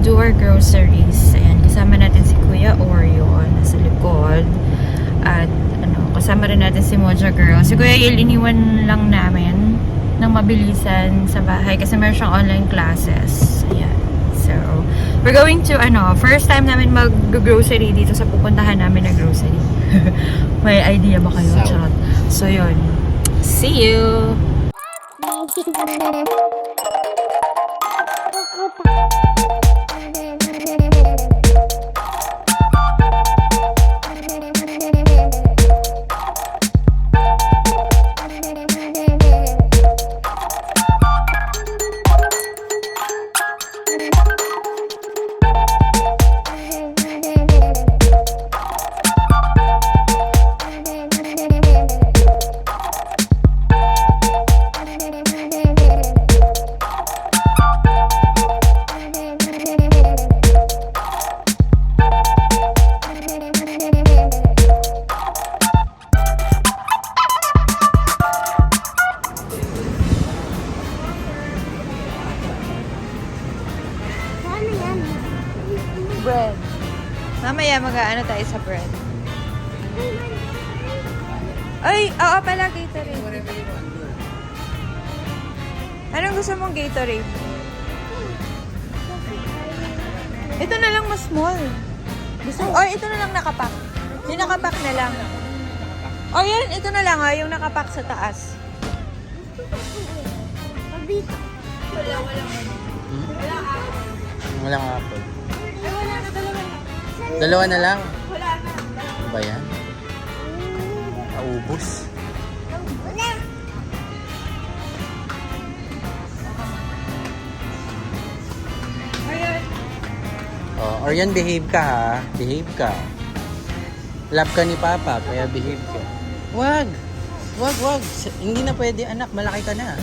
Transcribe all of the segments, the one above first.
do our groceries. Ayan, kasama natin si Kuya Oreo nasa likod. At kasama rin natin si Moja Girl. Si Kuya Il, iniwan lang namin ng mabilisan sa bahay kasi meron siyang online classes. Ayan. So, we're going to, first time namin mag-grocery dito sa pupuntahan namin na grocery. May idea ba kayo? Charot. So, yun. See you! Bread. Mamaya mag-aano tayo sa bread. Ay, oo pala, Gatorade. Anong gusto mong Gatorade? Ito na lang mas small. Gusto mo? Oh, ito na lang nakapack. Yung nakapack na lang. Oh, yan. Ito na lang yung nakapack sa taas. Walang apple. Dalawa na lang. Ano ba yan? Naubos. Oh, Orion, behave ka ha. Behave ka. Love ka ni Papa, kaya behave ka. Wag! Wag! Hindi na pwede, anak. Malaki ka na.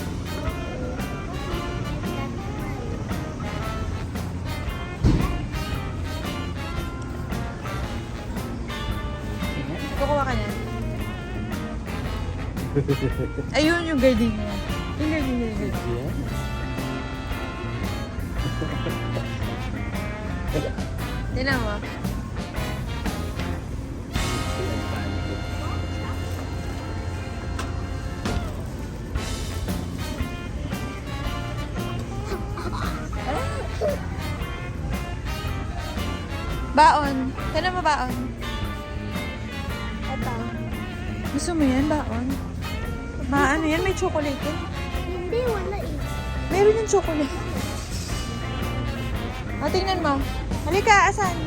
Kukuha ka na. Ayun yung gardenia. Yung gardenia. Tinan mo. Baon. Tinan mo baon. Gusto mo yan, baon? Ano yan? May chocolate yan? Hindi, wala eh. Meron yung chocolate. Tingnan mo. Halika, asan?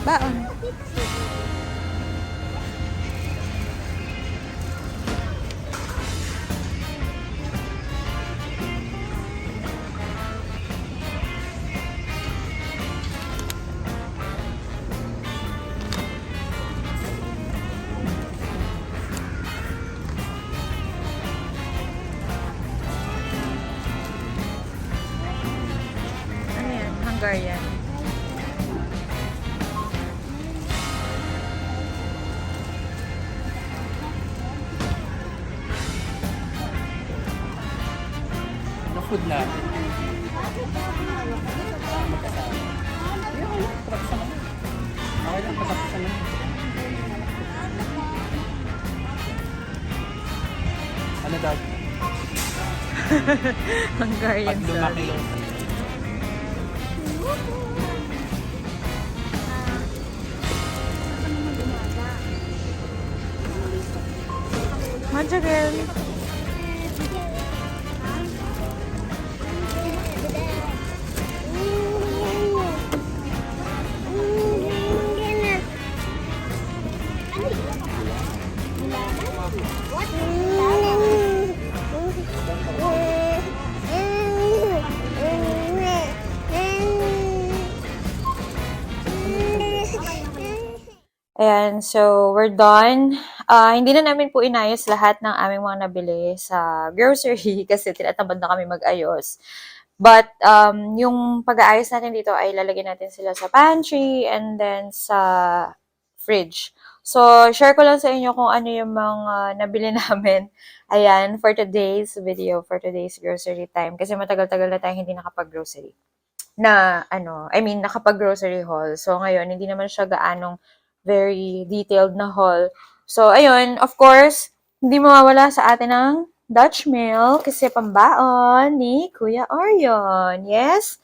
Baon. Hungarian. Ano food natin? Okay lang, patapos na. Ano daw? Hungarian Pag lumaki yung Moja Girl. Ayan, so we're done. Hindi na namin po inayos lahat ng aming mga nabili sa grocery kasi tinatamad na kami mag-ayos. But yung pag-aayos natin dito ay lalagyan natin sila sa pantry and then sa fridge. So, share ko lang sa inyo kung ano yung mga nabili namin. Ayan, for today's video, for today's grocery time. Kasi matagal-tagal na tayong hindi nakapag-grocery. na nakapag-grocery haul. So, ngayon, hindi naman siya gaanong very detailed na haul. So, ayun, of course, hindi mawawala sa atin ang Dutch milk kasi pambaon ni Kuya Orion. Yes?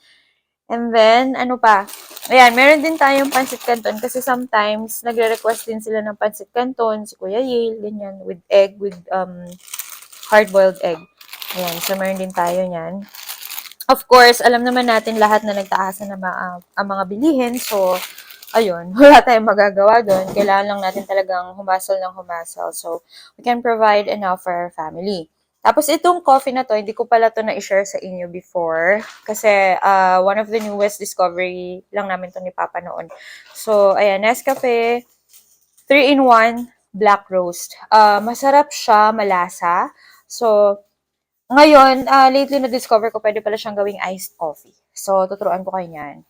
And then, ano pa? Ayan, meron din tayong pancit canton kasi sometimes nagre-request din sila ng pancit canton, si Kuya Yale, ganyan, with egg, with hard-boiled egg. Ayan, so meron din tayo niyan. Of course, alam naman natin lahat na nagtaasan na ang mga bilihin. So, ayun, wala tayong magagawa doon. Kailangan lang natin talagang humasol ng humasol. So, we can provide enough for our family. Tapos, itong coffee na to, hindi ko pala to na-share sa inyo before. Kasi, one of the newest discovery lang namin to ni Papa noon. So, ayan, Nescafe 3-in-1 Black Roast. Masarap siya, malasa. So, ngayon, lately na-discover ko, pwede pala siyang gawing iced coffee. So, tuturuan ko kayo niyan.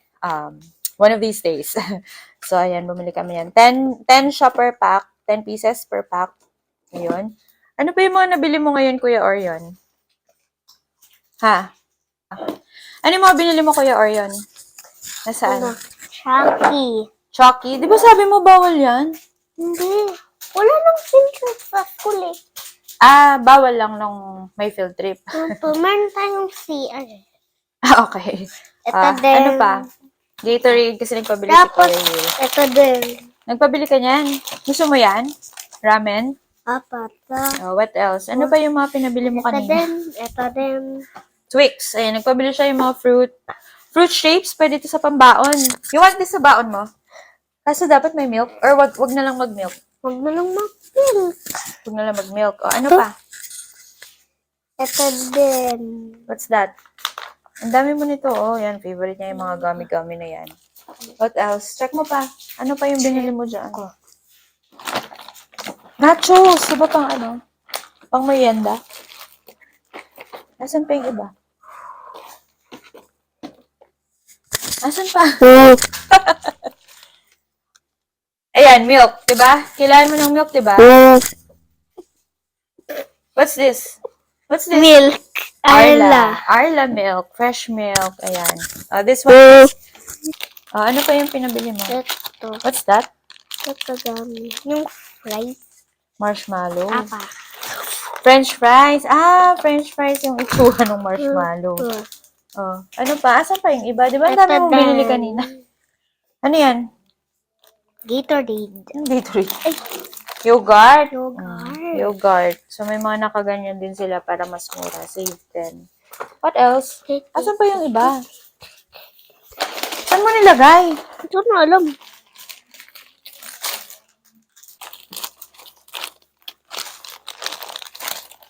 One of these days. So, ayan, bumili kami yan. 10 siya per pack. 10 pieces per pack. Ayun. Ano pa yung mga nabili mo ngayon, Kuya Orion? Ha? Ano yung mga binili mo, Kuya Orion? Nasaan? Chucky. Chucky? Di ba sabi mo bawal yan? Hindi. Wala nang filter sa school eh. Bawal lang nung may field trip. Meron tayong CR. Okay. Ito din. Ano pa? Gatorade kasi nagpabili si Tapos, Kuya Will. ito din. Nagpabili ka niyan? Gusto mo yan? Ramen? Apat. What else? Ano pa yung mga pinabili mo Ito kanina? din. Ito din. Twix. Ayan, nagpabili siya yung mga fruit shapes. Pwede ito sa pambaon. You want this sa baon mo? Kaso dapat may milk? Or wag na lang mag-milk? Huwag na lang mag-milk. Wag na lang mag-milk. O, ano pa? Ito din. What's that? Ang dami mo nito. Oh, yan. Favorite niya yung mga gummy-gummy na yan. What else? Check mo pa. Ano pa yung binili mo dyan? Nachos! Diba pang ano? Pang merienda? Nasaan pa yung iba? Nasaan pa? Ayan, milk. Diba? Kailangan mo ng milk, diba? What's this? What's this? Milk. Arla. Arla milk. Fresh milk. Ayan. This one. Ano pa yung pinabili mo? Ito. What's that? Ito dami. Yung fries. Marshmallow. Apa. French fries. French fries yung itsura ng marshmallow. Ano pa? Asan pa yung iba? Di ba ang dami mong binili kanina? Ano yan? Gatorade. Gatorade. Yogurt. Yogurt. Yogurt. So, may mga nakaganyan din sila para mas mura. Save 10. What else? Asan pa yung iba? Saan mo nilagay? Ito na alam.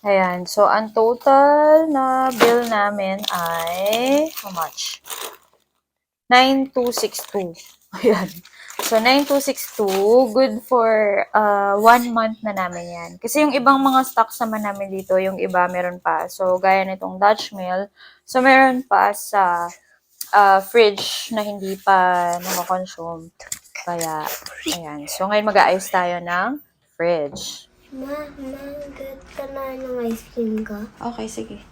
Ayan. So, ang total na bill namin ay how much? 9,262. Ayan. So, 9,262. Good for 1 month na namin yan. Kasi yung ibang mga stocks naman namin dito, yung iba meron pa. So, gaya nitong Dutch Mill. So, meron pa sa fridge na hindi pa nakakonsume. Kaya, ayan. So, ngayon mag-aayos tayo ng fridge. Good ka na ng ice cream ka. Okay, sige.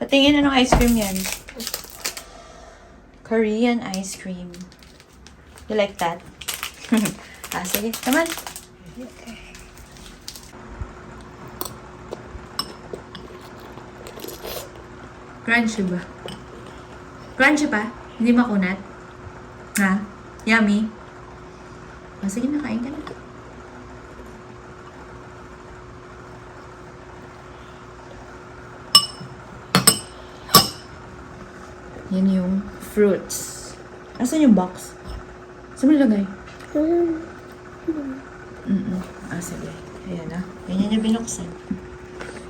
Patingin na ng ice cream yan. Korean ice cream. You like that? Sige. Come on. Crunchy ba? Crunchy pa? Hindi makunat? Ha? Yummy? Sige, nakain ka na. Yan yung fruits. Asan yung box? Saan mo nilagay? Sige. Ayan na. Ganyan niya binuksan.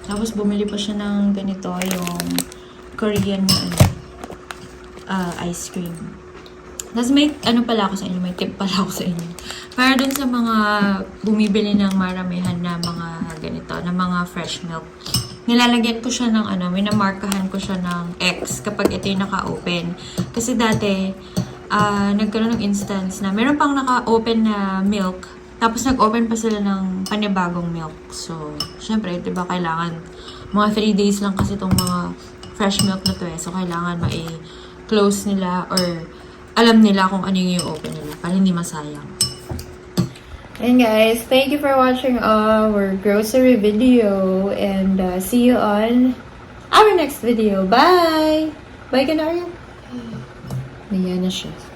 Tapos bumili pa siya ng ganito, yung Korean ice cream. Tapos may pala ako sa inyo, may tip pala ako sa inyo. Para dun sa mga bumibili ng maramihan na mga ganito, na mga fresh milk. Nilalagyan ko siya ng minamarkahan ko siya ng X kapag ito yung naka-open. Kasi dati, nagkaroon ng instance na meron pang naka-open na milk, tapos nag-open pa sila ng panibagong milk. So, syempre, diba kailangan mga 3 days lang kasi itong mga fresh milk na to eh. So, kailangan ma-close nila or alam nila kung ano yung i-open nila para hindi masayang. And guys, thank you for watching our grocery video and see you on our next video. Bye! Bye ka na, Ariel. Ayan na siya.